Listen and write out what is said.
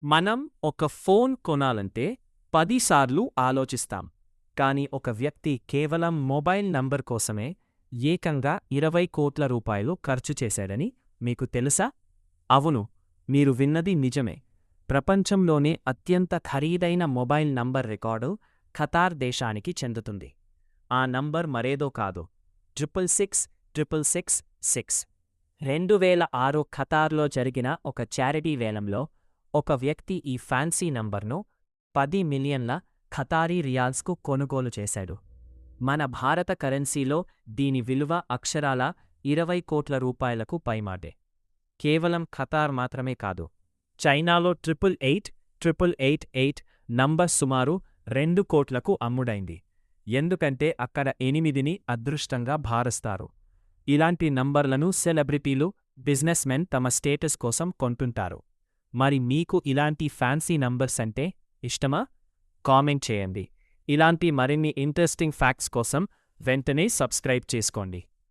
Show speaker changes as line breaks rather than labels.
మనం ఒక ఫోన్ కొనాలంటే 10 సార్లు ఆలోచిస్తాం. కానీ ఒక వ్యక్తి కేవలం మొబైల్ నంబర్ కోసమే ఏకంగా 20 కోట్ల రూపాయలు ఖర్చు చేశాడని మీకు తెలుసా? అవును, మీరు విన్నది నిజమే. ప్రపంచంలోనే అత్యంత ఖరీదైన మొబైల్ నంబర్ రికార్డు ఖతార్ దేశానికి చెందుతుంది. ఆ నంబర్ మరేదో కాదు, 66666. 2006 ఖతార్లో జరిగిన ఒక చారిటీ వేలంలో ఒక వ్యక్తి ఈ ఫ్యాన్సీ నంబర్ను 10 మిలియన్ల ఖతారీ రియాల్స్కు కొనుగోలు చేశాడు. మన భారత కరెన్సీలో దీని విలువ అక్షరాల 20 కోట్ల రూపాయలకు పైమాటే. కేవలం ఖతార్ మాత్రమే కాదు, చైనాలో 88888 నంబర్ సుమారు 2 కోట్లకు అమ్ముడైంది. ఎందుకంటే అక్కడ 8ని అదృష్టంగా భావిస్తారు. ఇలాంటి నంబర్లను సెలబ్రిటీలు, బిజినెస్ మెన్ తమ స్టేటస్ కోసం కొంటుంటారు. మరి మీకు ఇలాంటి ఫ్యాన్సీ నంబర్స్ అంటే ఇష్టమా? కామెంట్ చేయండి. ఇలాంటి మరిన్ని ఇంట్రెస్టింగ్ ఫ్యాక్ట్స్ కోసం వెంటనే సబ్స్క్రైబ్ చేసుకోండి.